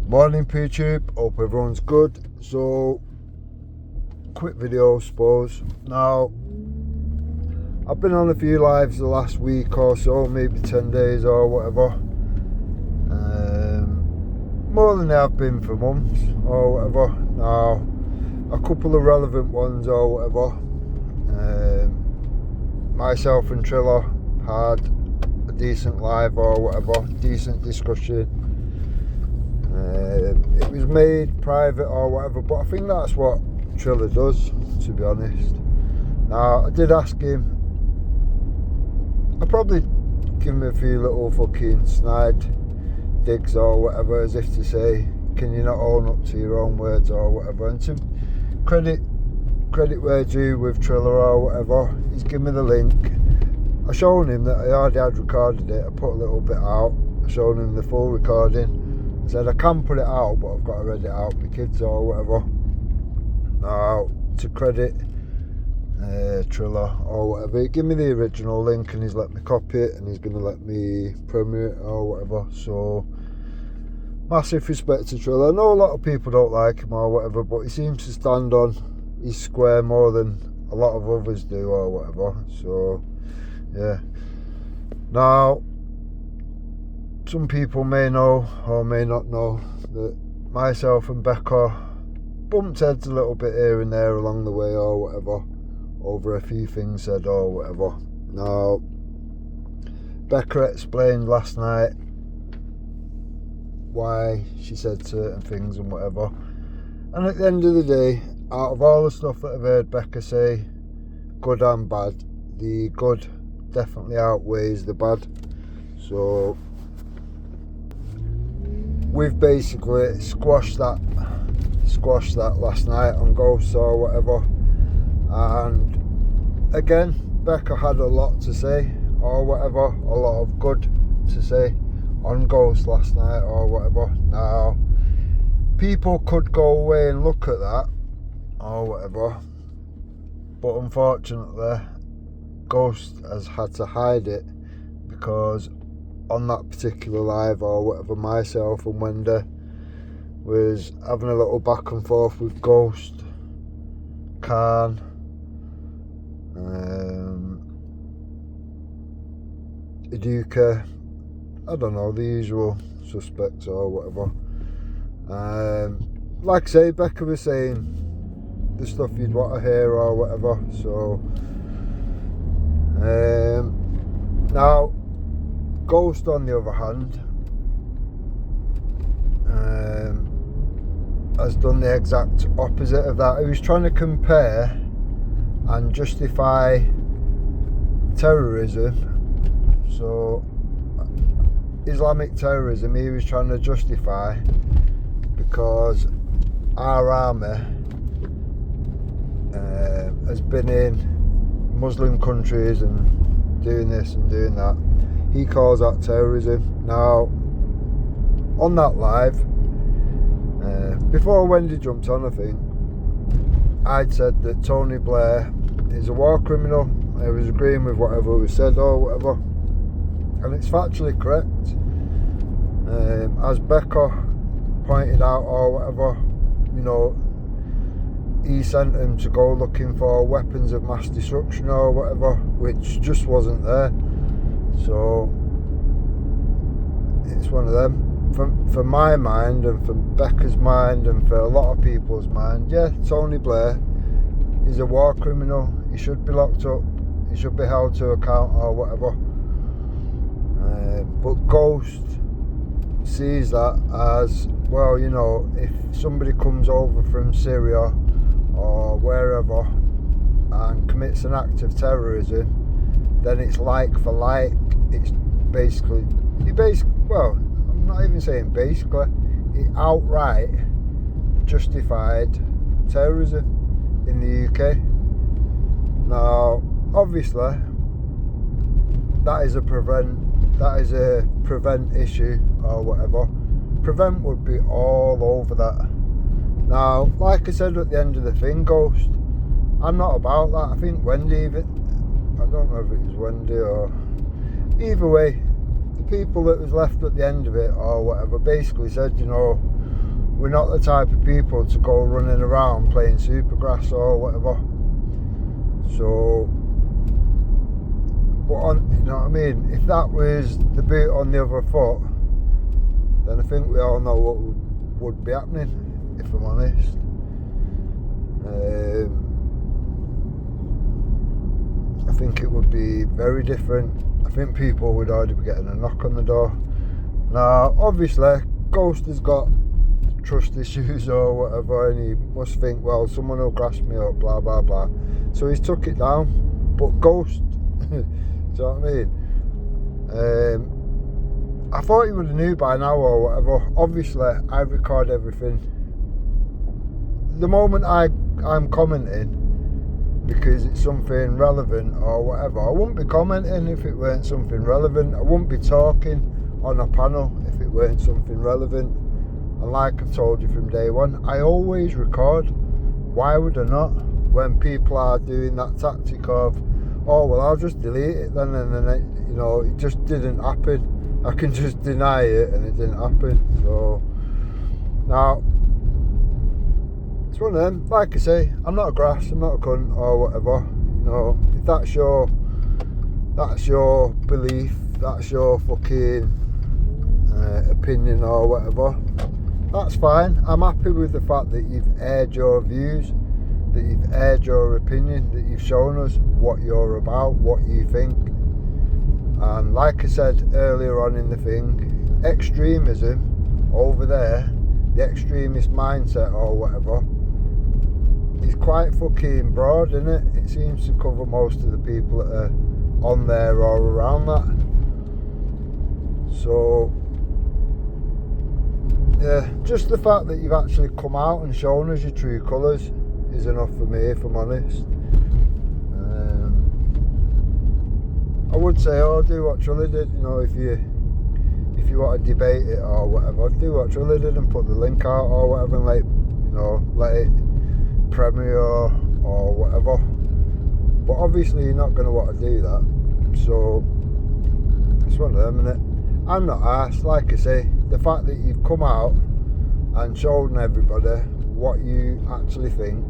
Morning pootube, hope everyone's good. So, quick video I suppose. Now, I've been on a few lives the last week or so, maybe 10 days or whatever. More than I've been for months or whatever. Now, a couple of relevant ones or whatever. Myself and Triller had a decent live or whatever, decent discussion. It was made private or whatever, but I think that's what Triller does, to be honest. Now, I did ask him, I probably give him a few little fucking snide digs or whatever, as if to say, can you not own up to your own words or whatever. And to credit where due with Triller or whatever, he's given me the link. I shown him that I already had recorded it. I put a little bit out. I showed him the full recording. I said I can put it out, but I've got to read it out with kids or whatever. Now, to credit Triller or whatever, he gave me the original link and he's let me copy it and he's going to let me premiere it or whatever. So, massive respect to Triller. I know a lot of people don't like him or whatever, but he seems to stand on his square more than a lot of others do or whatever. So, yeah. Now, some people may know or may not know that myself and Becca bumped heads a little bit here and there along the way or whatever, over a few things said or whatever. Now, Becca explained last night why she said certain things and whatever, and at the end of the day, out of all the stuff that I've heard Becca say, good and bad, the good definitely outweighs the bad. So we've basically squashed that last night on Ghosts or whatever. And again, Becca had a lot to say or whatever, a lot of good to say on Ghosts last night or whatever. Now, people could go away and look at that or whatever, but unfortunately Ghost has had to hide it, because on that particular live or whatever, myself and Wendy was having a little back and forth with Ghost, Khan, Iduka, I don't know, the usual suspects or whatever. Like I say, Becca was saying the stuff you'd want to hear or whatever. So now, Ghost on the other hand has done the exact opposite of that. He was trying to compare and justify terrorism, so Islamic terrorism he was trying to justify, because our army has been in Muslim countries and doing this and doing that. He calls that terrorism. Now, on that live, before Wendy jumped on, I think I'd said that Tony Blair is a war criminal. I was agreeing with whatever was said or whatever, and it's factually correct. As Becca pointed out or whatever, you know, he sent him to go looking for weapons of mass destruction or whatever, which just wasn't there. So it's one of them. For my mind and for Becca's mind and for a lot of people's mind, yeah, Tony Blair is a war criminal. He should be locked up. He should be held to account or whatever. But Ghost sees that as, well, you know, if somebody comes over from Syria or wherever and commits an act of terrorism, then it's like for like. It's basically, well, I'm not even saying basically, it outright justified terrorism in the UK. Now, obviously, that is a prevent issue or whatever. Prevent would be all over that. Now, like I said at the end of the thing, Ghost, I'm not about that. I think Wendy even, I don't know if it was Wendy or, either way, the people that was left at the end of it or whatever basically said, you know, we're not the type of people to go running around playing Supergrass or whatever. So, but on, you know what I mean? If that was the boot on the other foot, then I think we all know what would be happening, if I'm honest. I think it would be very different. I think people would already be getting a knock on the door. Now, obviously, Ghost has got trust issues or whatever, and he must think, well, someone will grasp me up, blah blah blah. So he's took it down. But Ghost, do you know what I mean? I thought he would have knew by now or whatever. Obviously, I record everything. The moment I'm commenting because it's something relevant or whatever, I wouldn't be commenting if it weren't something relevant. I wouldn't be talking on a panel if it weren't something relevant. And like I've told you from day one, I always record. Why would I not? When people are doing that tactic of, oh well, I'll just delete it then, and then it just didn't happen. I can just deny it and it didn't happen. So now it's one of them. Like I say, I'm not a grass, I'm not a cunt or whatever. If that's your belief, that's your fucking opinion or whatever, that's fine. I'm happy with the fact that you've aired your views, that you've aired your opinion, that you've shown us what you're about, what you think. And like I said earlier on in the thing, extremism over there, the extremist mindset or whatever, is quite fucking broad, isn't it? It seems to cover most of the people that are on there or around that. So yeah, just the fact that you've actually come out and shown us your true colours is enough for me, if I'm honest. I would say, do what Trulli did. If you want to debate it or whatever, do what Trulli did and put the link out or whatever, and let it premiere or whatever. But obviously you're not going to want to do that. So it's one of them, innit? I'm not arsed. Like I say, the fact that you've come out and shown everybody what you actually think,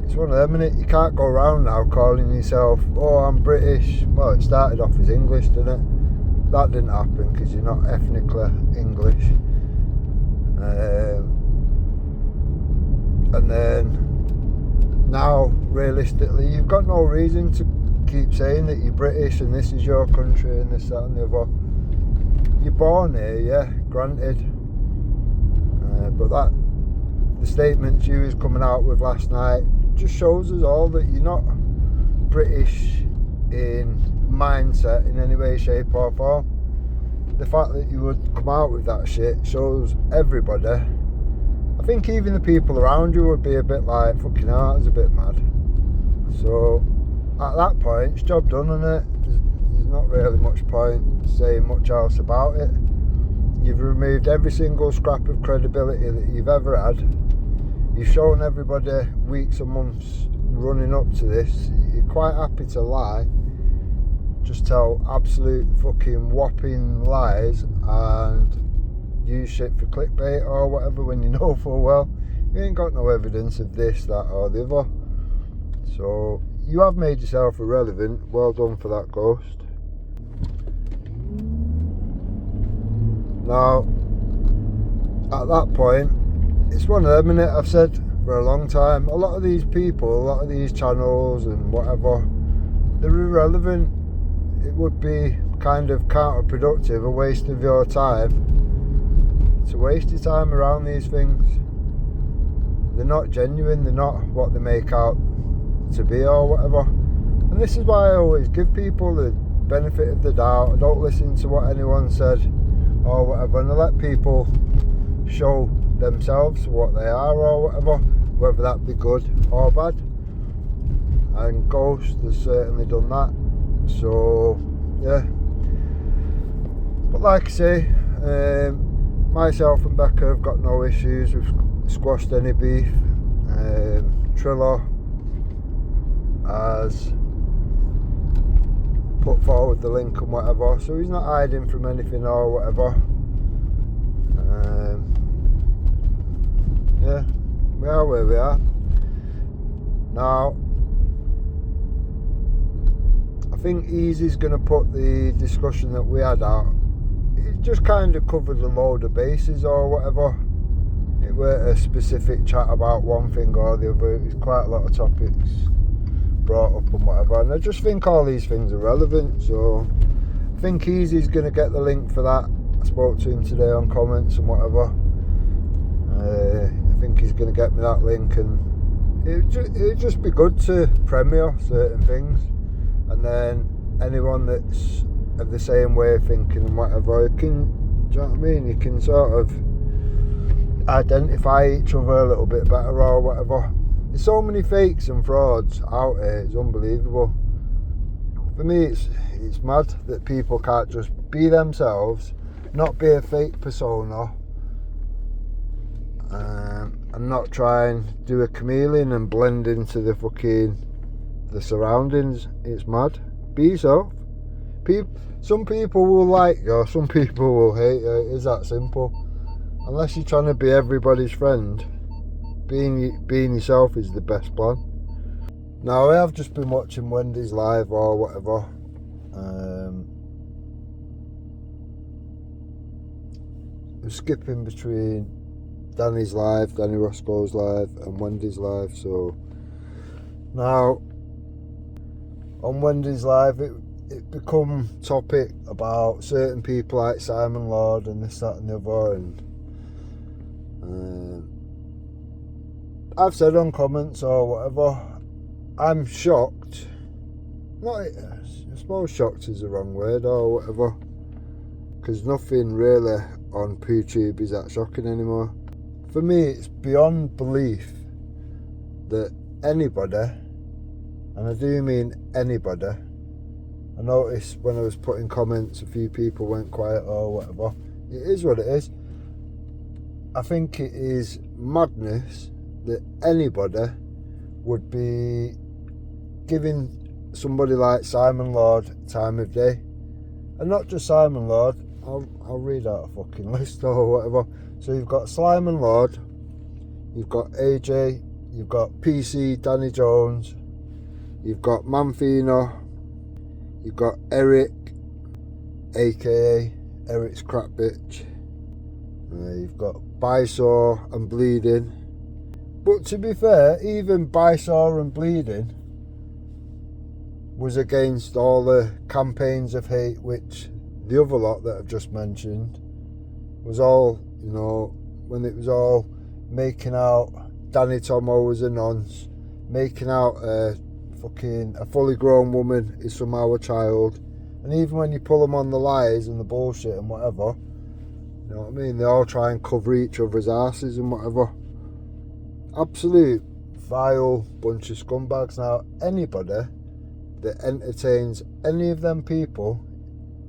it's one of them, innit? You can't go around now calling yourself, oh, I'm British. Well, it started off as English, didn't it? That didn't happen because you're not ethnically English. And then now, realistically, you've got no reason to keep saying that you're British and this is your country and this, that and the other. You're born here, yeah, granted. But the statements you was coming out with last night just shows us all that you're not British in mindset in any way, shape or form. The fact that you would come out with that shit shows everybody. I think even the people around you would be a bit like, fucking hell, that was a bit mad. So at that point, it's job done, innit? There's not really much point saying much else about it. You've removed every single scrap of credibility that you've ever had. You've shown everybody weeks and months running up to this. You're quite happy to lie. Just tell absolute fucking whopping lies and use shit for clickbait or whatever when you know full well you ain't got no evidence of this, that or the other. So you have made yourself irrelevant. Well done for that, Ghost. Now, at that point, it's one of them, innit? I've said for a long time, a lot of these people, a lot of these channels and whatever, they're irrelevant. It would be kind of counterproductive, a waste of your time to waste your time around these things. They're not genuine, they're not what they make out to be or whatever. And this is why I always give people the benefit of the doubt. I don't listen to what anyone said or whatever, and I let people show themselves what they are or whatever, whether that be good or bad. And Ghost has certainly done that. So yeah, but like I say, myself and Becca have got no issues. We've squashed any beef. Triller has put forward the link and whatever, so he's not hiding from anything or whatever. yeah, we are where we are. Now, I think Easy's going to put the discussion that we had out. It just kind of covered a load of bases or whatever. It weren't a specific chat about one thing or the other. It was quite a lot of topics brought up and whatever. And I just think all these things are relevant. So I think Easy's going to get the link for that. I spoke to him today on comments and whatever. I think he's going to get me that link, and it'd just be good to premiere certain things, and then anyone that's of the same way of thinking and whatever, you can, do you know what I mean? You can sort of identify each other a little bit better or whatever. There's so many fakes and frauds out here, it's unbelievable. For me, it's mad that people can't just be themselves, not be a fake persona, and not try and do a chameleon and blend into the surroundings. It's mad. Be yourself. Some people will like you, some people will hate you. It is that simple. Unless you're trying to be everybody's friend, being yourself is the best plan. Now, I have just been watching Wendy's live or whatever. I'm skipping between Danny Roscoe's live and Wendy's live. So now on Wendy's live, it become topic about certain people like Simon Lord and this, that and the other, and I've said on comments or whatever, I'm shocked. I suppose shocked is the wrong word or whatever, because nothing really on pootube is that shocking anymore. For me, it's beyond belief that anybody, and I do mean anybody, I noticed when I was putting comments, a few people went quiet or whatever. It is what it is. I think it is madness that anybody would be giving somebody like Simon Lord time of day. And not just Simon Lord, I'll read out a fucking list or whatever. So you've got Simon Lord, you've got AJ, you've got PC, Danny Jones, you've got Manfino, you've got Eric, aka Eric's crap bitch, you've got Bysaw and Bleeding. But to be fair, even Bysaw and Bleeding was against all the campaigns of hate, which the other lot that I've just mentioned was all, you know, when it was all making out Danny Tomo was a nonce, making out a fully grown woman is somehow a child, and even when you pull them on the lies and the bullshit and whatever, you know what I mean, they all try and cover each other's asses and whatever. Absolute vile bunch of scumbags. Now, anybody that entertains any of them people,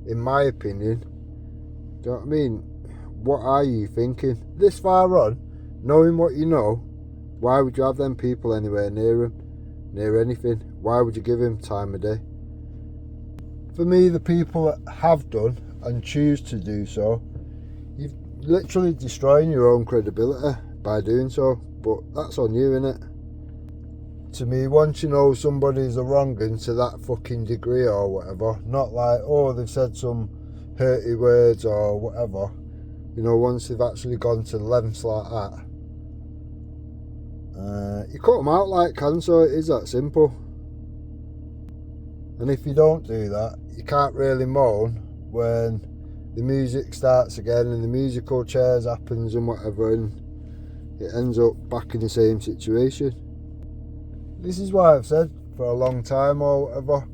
in my opinion, do you know what I mean? What are you thinking? This far on, knowing what you know, why would you have them people anywhere near him? Near anything? Why would you give him time of day? For me, the people that have done and choose to do so, you're literally destroying your own credibility by doing so, but that's on you, innit? To me, once you know somebody's a wrong'un to that fucking degree or whatever, not like, oh, they've said some hurty words or whatever, you know, once they've actually gone to lengths like that, you cut them out like cancer. It is that simple. And if you don't do that, you can't really moan when the music starts again and the musical chairs happens and whatever, and it ends up back in the same situation. This is why I've said for a long time or whatever,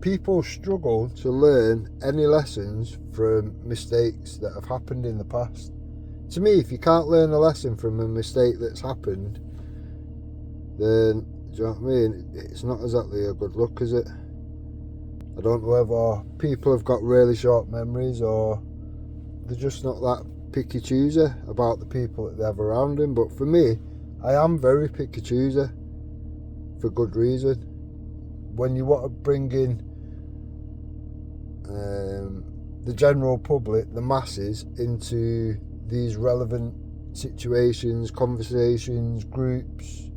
people struggle to learn any lessons from mistakes that have happened in the past. To me, if you can't learn a lesson from a mistake that's happened, then, do you know what I mean? It's not exactly a good look, is it? I don't know whether people have got really short memories or they're just not that picky chooser about the people that they have around them. But for me, I am very picky chooser for good reason. When you want to bring in the general public, the masses, into these relevant situations, conversations, groups,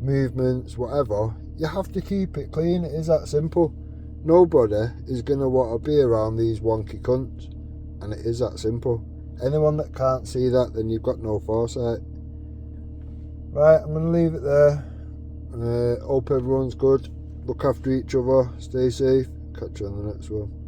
movements, whatever, you have to keep it clean. It is that simple. Nobody is going to want to be around these wonky cunts, and it is that simple. Anyone that can't see that, then you've got no foresight. Right, I'm going to leave it there. Hope everyone's good. Look after each other. Stay safe. Catch you on the next one.